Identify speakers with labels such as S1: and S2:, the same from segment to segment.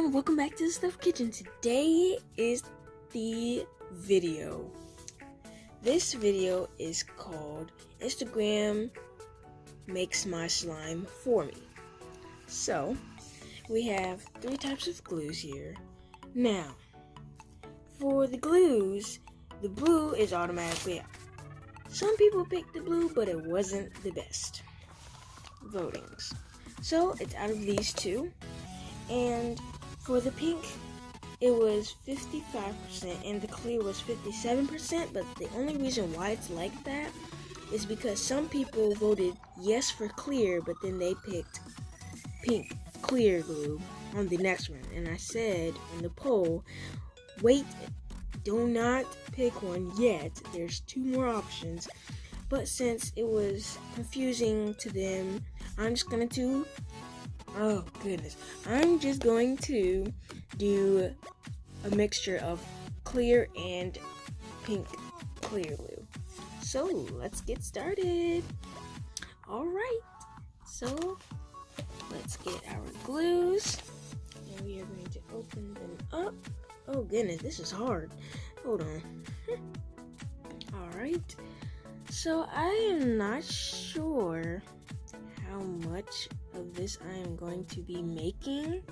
S1: everyone, welcome back to the Stuff Kitchen. Today is the video. This video is called Instagram Makes My Slime For Me. So, we have 3 types of glues here. Now, for the glues, the blue is automatically out. Some people picked the blue, but it wasn't the best votings. So, it's out of these 2. And for the pink, it was 55% and the clear was 57%, but the only reason why it's like that is because some people voted yes for clear, but then they picked pink clear glue on the next one. And I said in the poll, wait, do not pick one yet. There's 2 more options. But since it was confusing to them, I'm just going to do a mixture of clear and pink clear glue. So let's get started. Alright, so let's get our glues. And we are going to open them up. Oh goodness, this is hard. Hold on. Alright, so I am not sure how much of this I am going to be making,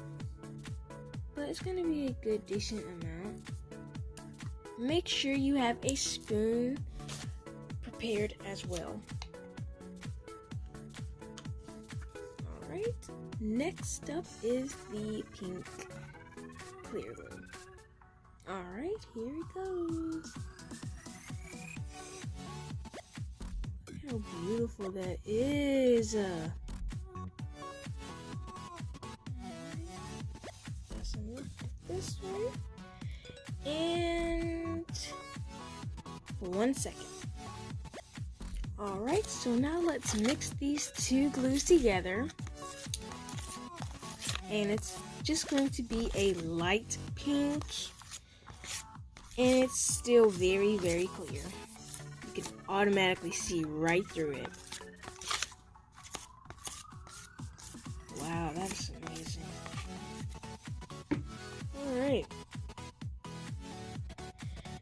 S1: but it's going to be a good decent amount. Make sure you have a spoon prepared as well. Alright, next up is the pink clear glue. Alright, here it goes. Look how beautiful that is. This one, and 1 second. Alright, so now let's mix these 2 glues together, and it's just going to be a light pink, and it's still very, very clear. You can automatically see right through it. Wow, that's amazing. Alright.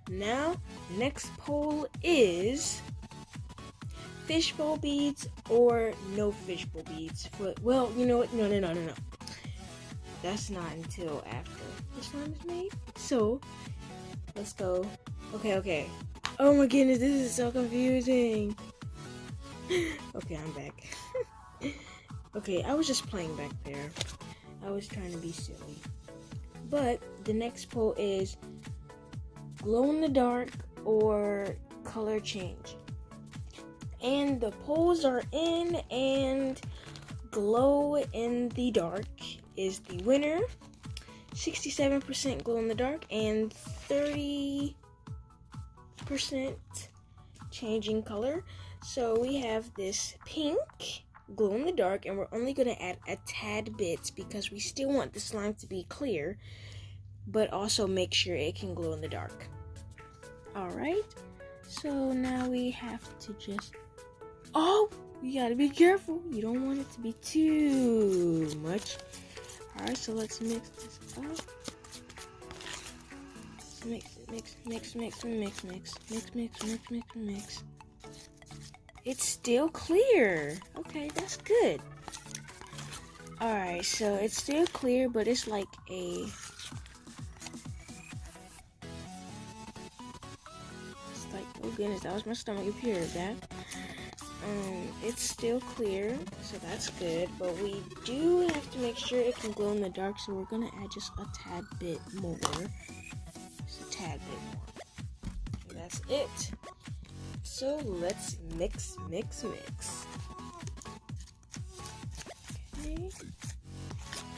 S1: Now, next poll is fishbowl beads or no fishbowl beads. Well, you know what? No. That's not until after the slime is made. So, let's go. Okay. Oh my goodness, this is so confusing. Okay, I'm back. Okay, I was just playing back there. I was trying to be silly. But the next poll is glow in the dark or color change. And the polls are in, and glow in the dark is the winner. 67% glow in the dark and 30% changing color. So we have this pink glow in the dark, and we're only going to add a tad bit because we still want the slime to be clear, but also make sure it can glow in the dark. Alright, so now we have to just, you gotta be careful. You don't want it to be too much. Alright, so let's mix this up. Mix. It's still clear. Okay, that's good. Alright, so it's still clear, but it's like a... It's like, oh goodness, that was my stomach. You heard that? It's still clear, so that's good. But we do have to make sure it can glow in the dark, so we're gonna add just a tad bit more. Just a tad bit more. And that's it. So let's mix. Okay.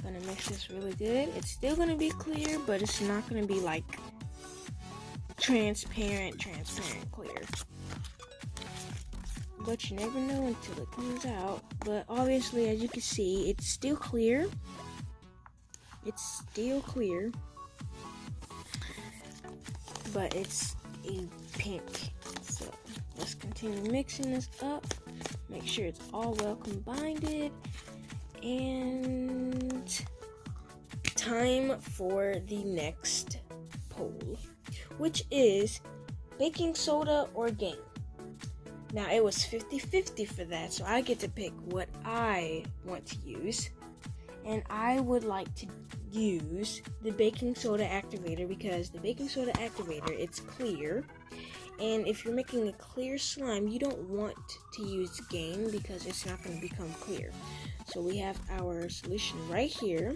S1: Gonna mix this really good. It's still gonna be clear, but it's not gonna be like transparent clear. But you never know until it comes out. But obviously, as you can see, it's still clear. But it's a pink. So let's continue mixing this up. Make sure it's all well combined. And time for the next poll, which is baking soda or game. Now, it was 50-50 for that, so I get to pick what I want to use. And I would like to use the baking soda activator because the baking soda activator, it's clear. And if you're making a clear slime, you don't want to use game because it's not going to become clear. So we have our solution right here,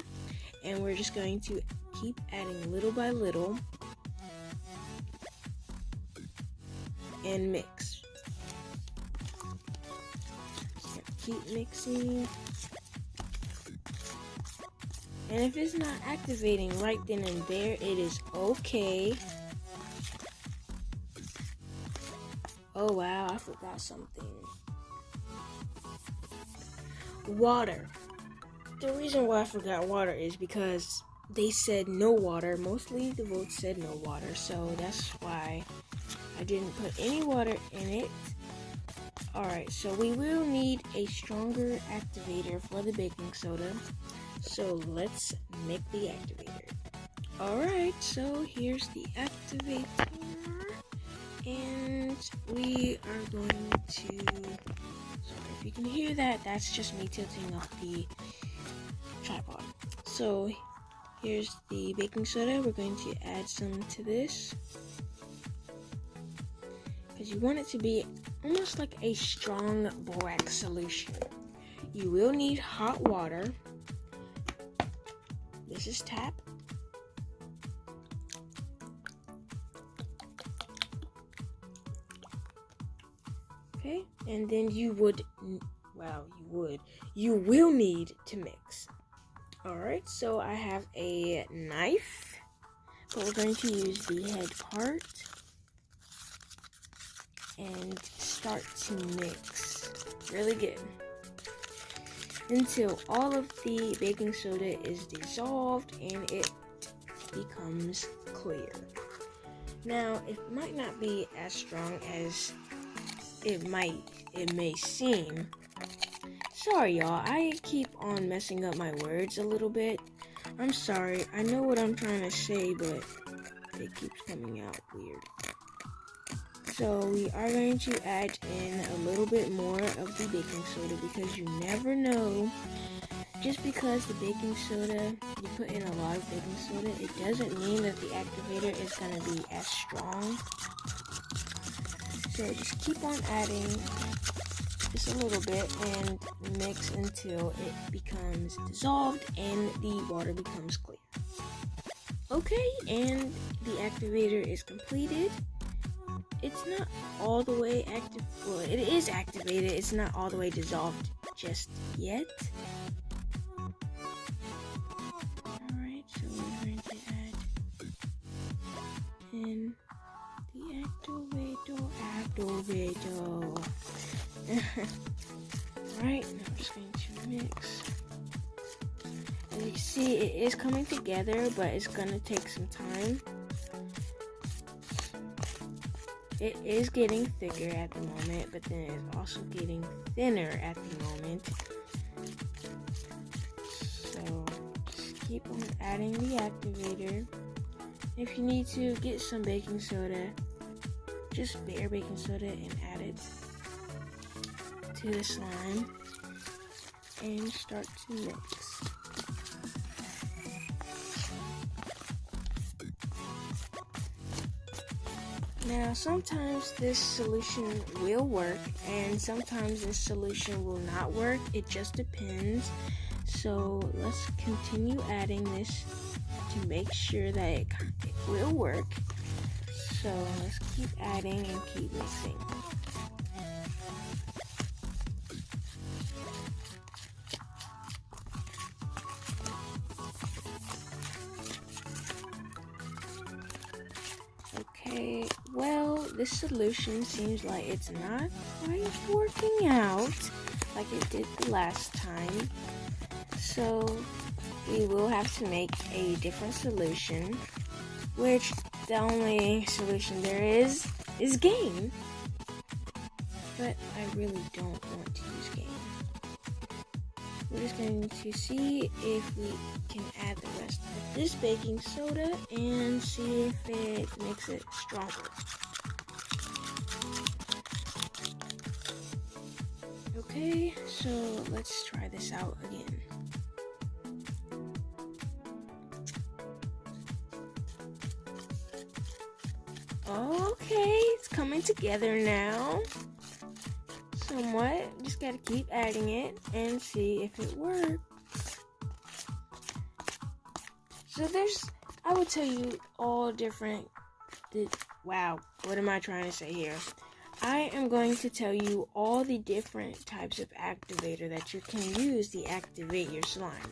S1: and we're just going to keep adding little by little and mix. So keep mixing. And if it's not activating right then and there, it is okay. Oh wow, I forgot something. Water. The reason why I forgot water is because they said no water. Mostly the votes said no water, so that's why I didn't put any water in it. Alright, so we will need a stronger activator for the baking soda. So let's make the activator. Alright, so here's the activator. And we are going to, sorry if you can hear that, that's just me tilting up the tripod. So here's the baking soda. We're going to add some to this, because you want it to be almost like a strong borax solution. You will need hot water. This is tap. Okay, and then you will need to mix. Alright, so I have a knife, but we're going to use the head part and start to mix really good until all of the baking soda is dissolved and it becomes clear. Now, it might not be as strong as it may seem. Sorry y'all, I keep on messing up my words a little bit. I'm sorry, I know what I'm trying to say, but it keeps coming out weird. So we are going to add in a little bit more of the baking soda because you never know. Just because the baking soda, you put in a lot of baking soda, it doesn't mean that the activator is going to be as strong. So just keep on adding just a little bit and mix until it becomes dissolved and the water becomes clear. Okay, and the activator is completed. It's not all the way active. Well, it is activated. It's not all the way dissolved just yet. Alright, so we're going to add in the activator. Alright, now I'm just going to mix. As you can see, it is coming together, but it's going to take some time. It is getting thicker at the moment, but then it's also getting thinner at the moment. So just keep on adding the activator. If you need to get some baking soda, just bare baking soda and add it to the slime and start to mix. Now, sometimes this solution will work and sometimes this solution will not work. It just depends. So let's continue adding this to make sure that it will work. So let's keep adding and keep mixing. Okay, well, this solution seems like it's not quite working out like it did the last time. So we will have to make a different solution, which the only solution there is game. But I really don't want to use game. we're just going to see if we can add the rest of this baking soda and see if it makes it stronger. Okay, so let's try this out again. Okay, it's coming together now. Somewhat. Just gotta keep adding it and see if it works. So I would tell you all different, wow, what am I trying to say here? I am going to tell you all the different types of activator that you can use to activate your slime.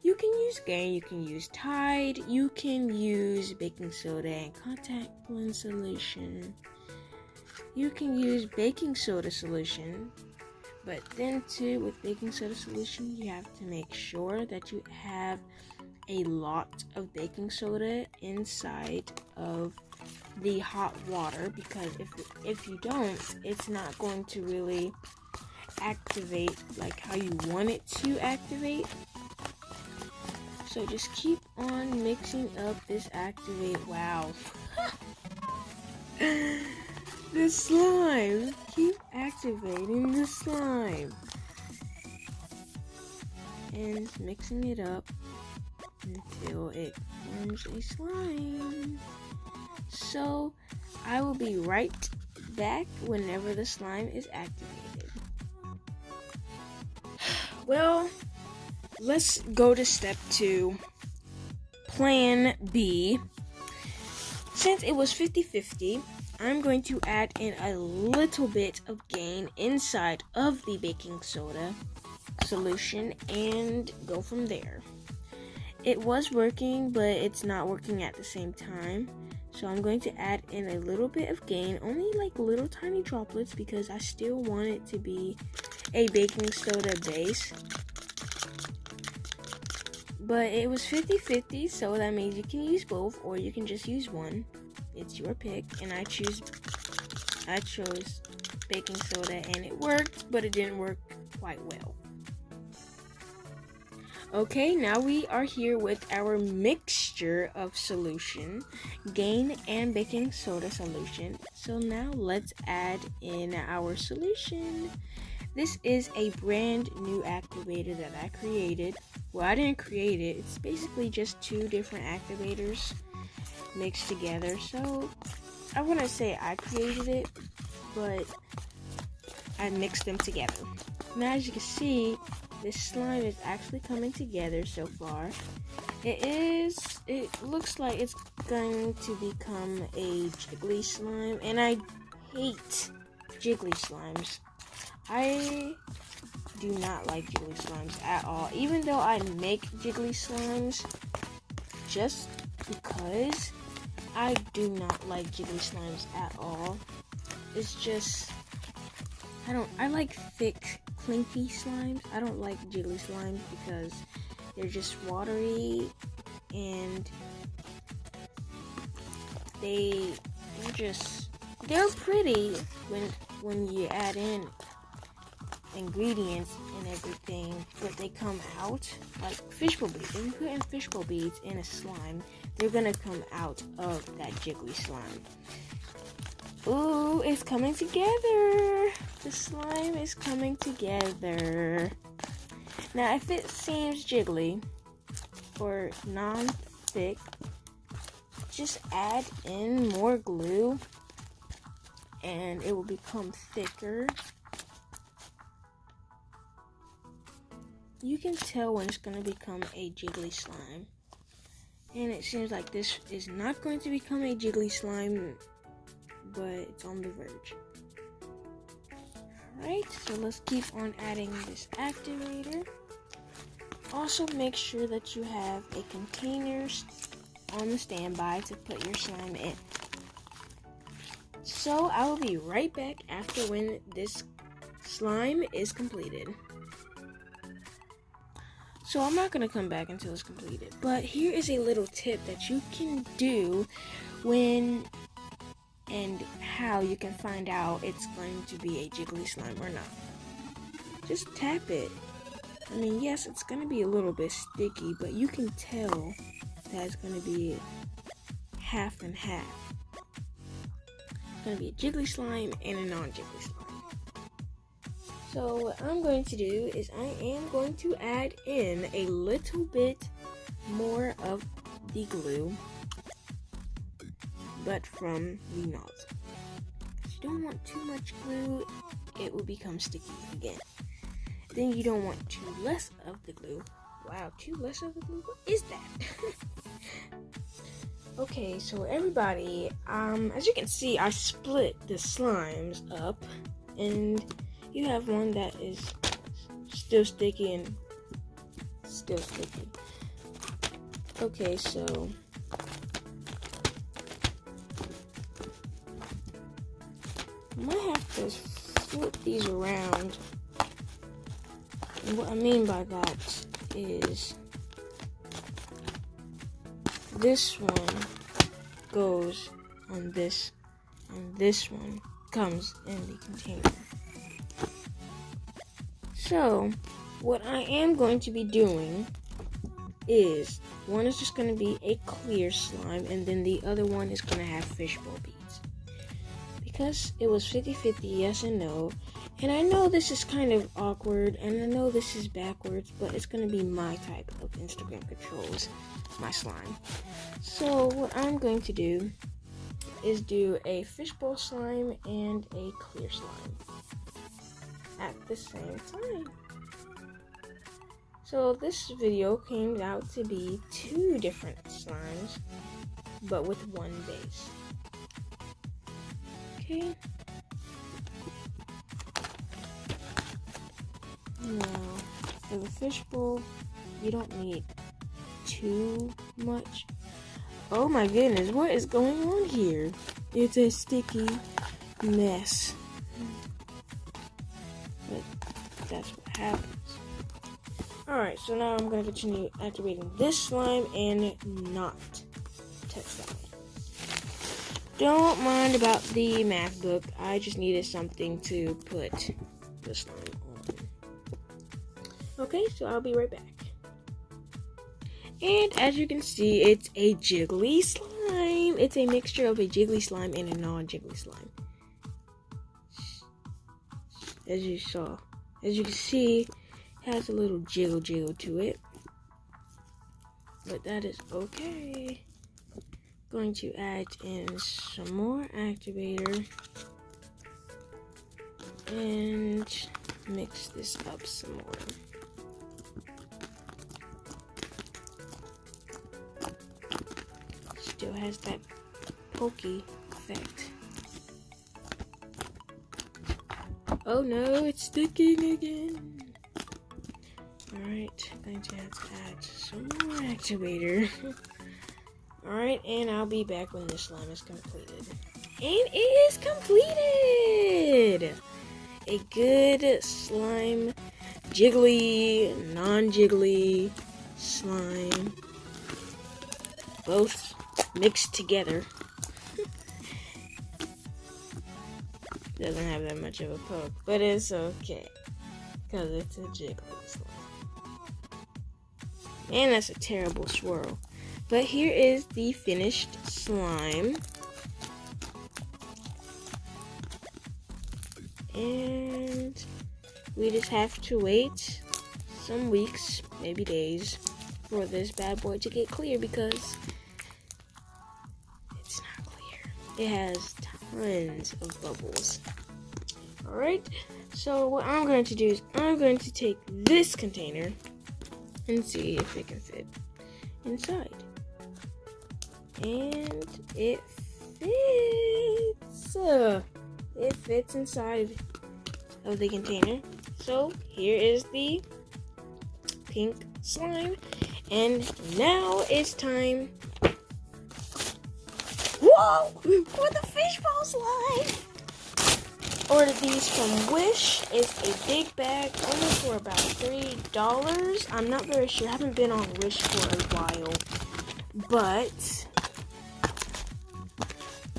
S1: You can use Gain, you can use Tide, you can use baking soda and contact lens solution. You can use baking soda solution, but then too, with baking soda solution, you have to make sure that you have a lot of baking soda inside of the hot water, because if you don't, it's not going to really activate like how you want it to activate. So just keep on mixing up this activate. Wow. The slime. Keep activating the slime. And mixing it up until it forms a slime. So I will be right back whenever the slime is activated. Well, let's go to step 2, plan B. Since it was 50-50, I'm going to add in a little bit of Gain inside of the baking soda solution and go from there. It was working, but it's not working at the same time. So I'm going to add in a little bit of Gain, only like little tiny droplets, because I still want it to be a baking soda base. But it was 50-50, so that means you can use both or you can just use one. It's your pick, and I chose baking soda, and it worked, but it didn't work quite well. Okay, now we are here with our mixture of solution, Gain and baking soda solution. So now let's add in our solution. This is a brand new activator that I created. Well, I didn't create it. It's basically just 2 different activators mixed together. So I wouldn't say I created it, but I mixed them together. Now, as you can see, this slime is actually coming together so far. It looks like it's going to become a jiggly slime, and I hate jiggly slimes. I do not like jiggly slimes at all, even though I make jiggly slimes just because I do not like jiggly slimes at all. It's just, I like thick, clinky slimes. I don't like jiggly slimes because they're just watery and they're pretty when you add in ingredients and everything, but they come out like fishbowl beads. If you put in fishbowl beads in a slime, they're gonna come out of that jiggly slime. Ooh, it's coming together. The slime is coming together. Now, if it seems jiggly or non-thick, just add in more glue and it will become thicker. You can tell when it's going to become a jiggly slime. And it seems like this is not going to become a jiggly slime, but it's on the verge. Alright, so let's keep on adding this activator. Also, make sure that you have a container on the standby to put your slime in. So I will be right back after when this slime is completed. So I'm not going to come back until it's completed, but here is a little tip that you can do when and how you can find out it's going to be a jiggly slime or not. Just tap it I mean, yes, it's going to be a little bit sticky, but you can tell that it's going to be half and half. It's going to be a jiggly slime and a non-jiggly slime. So what I'm going to do is I am going to add in a little bit more of the glue, but from the nozzle. You don't want too much glue, it will become sticky again. Then you don't want too less of the glue. Wow, too less of the glue? What is that? Okay, so everybody, as you can see, I split the slimes up, and you have one that is still sticky and still sticky. Okay, so I might have to flip these around. And what I mean by that is this one goes on this, and this one comes in the container. So, what I am going to be doing is, one is just going to be a clear slime, and then the other one is going to have fishbowl beads. Because it was 50-50 yes and no, and I know this is kind of awkward, and I know this is backwards, but it's going to be my type of Instagram controls my slime. So what I'm going to do is do a fishbowl slime and a clear slime at the same time. So this video came out to be 2 different slimes, but with one base. Okay. Now, for the fishbowl, you don't need too much. Oh my goodness, what is going on here? It's a sticky mess. But that's what happens. Alright, so now I'm going to continue activating this slime and not touch that one. Don't mind about the math book. I just needed something to put the slime on. Okay, so I'll be right back. And as you can see, it's a jiggly slime. It's a mixture of a jiggly slime and a non-jiggly slime. As you can see, it has a little jiggle to it. But that is okay. Going to add in some more activator and mix this up some more. Still has that pokey effect. Oh no, it's sticking again. Alright, going to have to add some more activator. Alright, and I'll be back when this slime is completed. And it is completed! A good slime, jiggly, non-jiggly slime. Both mixed together. Doesn't have that much of a poke, but it's okay. Because it's a jiggly slime. And that's a terrible swirl. But here is the finished slime. And we just have to wait some weeks, maybe days, for this bad boy to get clear because it's not clear. It has tons of bubbles. Alright, so what I'm going to do is I'm going to take this container and see if it can fit inside. And it fits. It fits inside of the container. So here is the pink slime. And now it's time. Whoa! For the fishbowl slime! Ordered these from Wish. It's a big bag, only for about $3. I'm not very sure. I haven't been on Wish for a while. But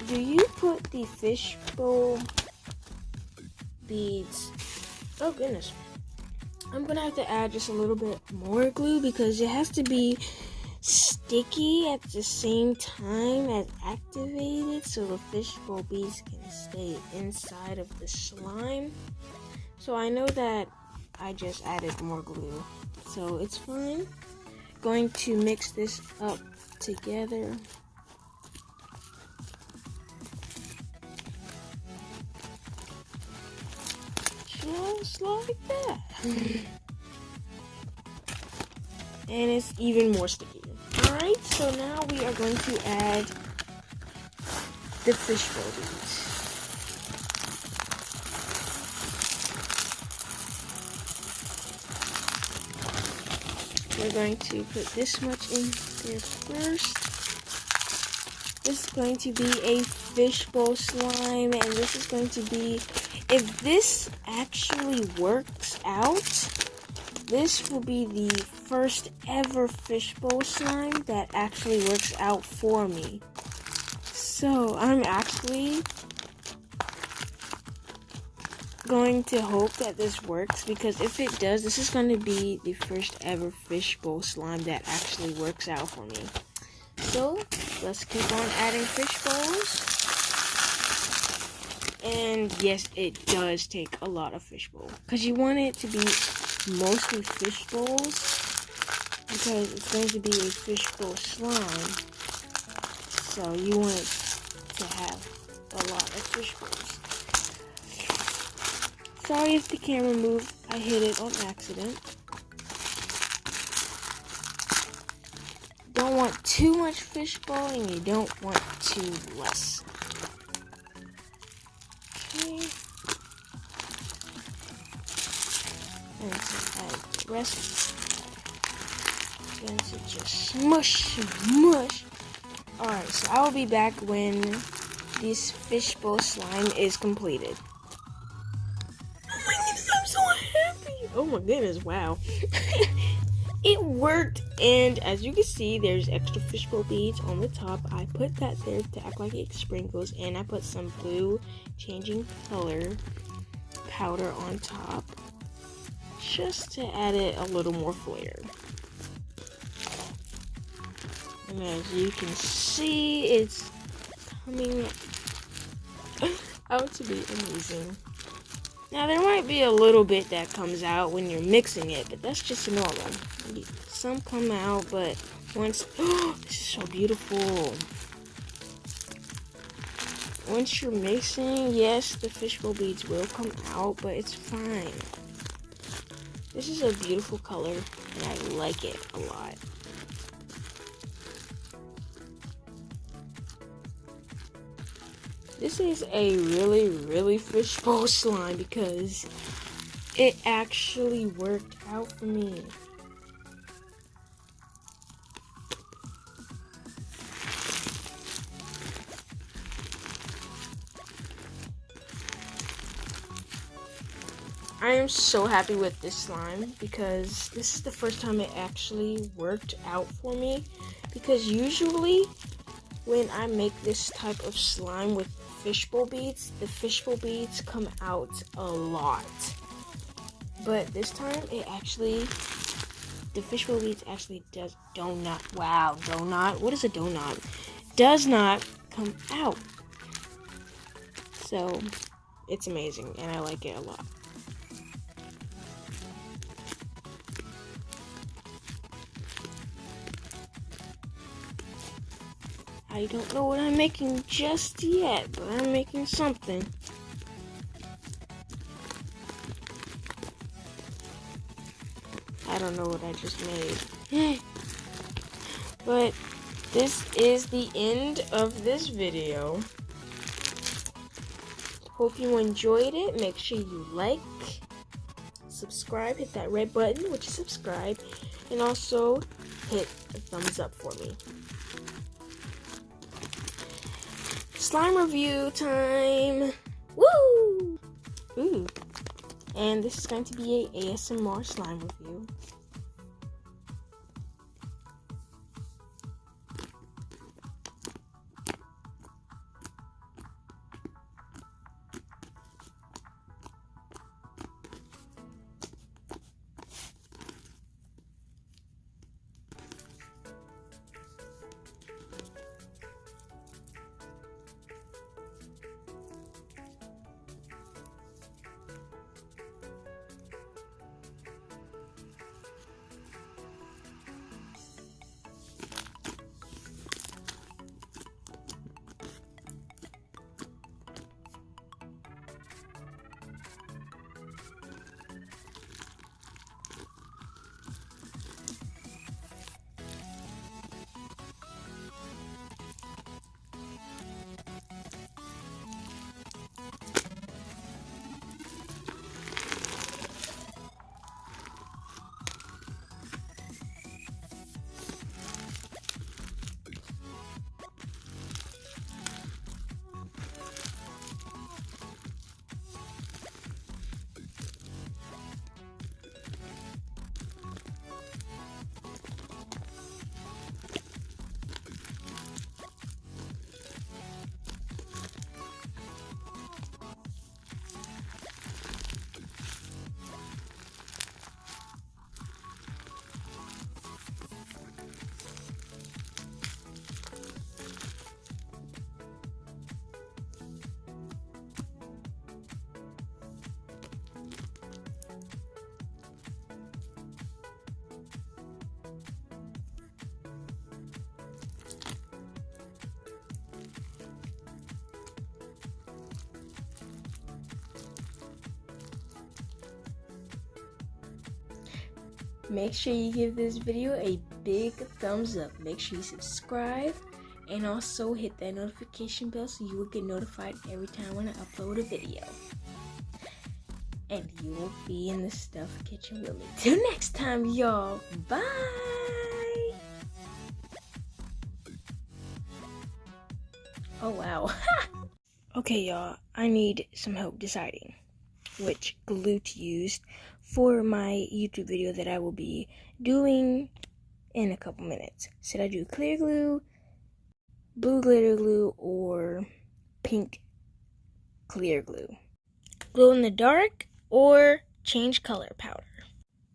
S1: do you put the fishbowl beads? Oh goodness. I'm gonna have to add just a little bit more glue because it has to be sticky at the same time as activated so the fishbowl beads can stay inside of the slime. So I know that I just added more glue, so it's fine. Going to mix this up together. Just like that. And it's even more sticky. Alright, so now we are going to add the fishbowl beads. We're going to put this much in there first. This is going to be a fishbowl slime, and this is going to be, if this actually works out, this will be the first ever fishbowl slime that actually works out for me. So I'm actually going to hope that this works, because if it does, this is going to be the first ever fishbowl slime that actually works out for me. So let's keep on adding fish bowls. And yes, it does take a lot of fish bowl, because you want it to be mostly fish bowls, because it's going to be a fish bowl slime. So you want it to have a lot of fish bowls. Sorry if the camera moved, I hit it on accident. Don't want too much fish bowl, and you don't want too less. Okay. And to add the rest. Then to just smush. Alright, so I will be back when this fishbowl slime is completed. Oh my goodness, I'm so happy! Oh my goodness, wow. It worked, and as you can see, there's extra fishbowl beads on the top. I put that there to act like it sprinkles, and I put some blue changing color powder on top just to add it a little more flair. And as you can see, it's coming out to be amazing. Now there might be a little bit that comes out when you're mixing it, but that's just normal. Some come out, but once, this is so beautiful. Once you're mixing, yes, the fishbowl beads will come out, but it's fine. This is a beautiful color, and I like it a lot. This is a really fishbowl slime because it actually worked out for me. I am so happy with this slime because this is the first time it actually worked out for me, because usually when I make this type of slime with fishbowl beads, the fishbowl beads come out a lot. But this time the fishbowl beads actually does not come out. So it's amazing and I like it a lot. I don't know what I'm making just yet, but I'm making something. I don't know what I just made. But this is the end of this video. Hope you enjoyed it. Make sure you like, subscribe, hit that red button, which is subscribe, and also hit a thumbs up for me. Slime review time! Woo! Ooh. And this is going to be a ASMR slime review. make sure you give this video a big thumbs up. Make sure you subscribe and also hit that notification bell so you will get notified every time when I upload a video. And you will be in the Stuff Kitchen with me. Till next time, y'all. Bye. Oh, wow. Okay, y'all. I need some help deciding which glue to use for my YouTube video that I will be doing in a couple minutes. Should I do clear glue, blue glitter glue, or pink clear glue? Glow in the dark or change color powder?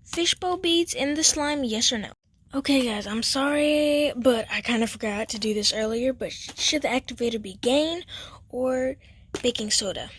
S1: Fishbowl beads in the slime, yes or no? Okay guys, I'm sorry, but I kind of forgot to do this earlier, but should the activator be gain or baking soda?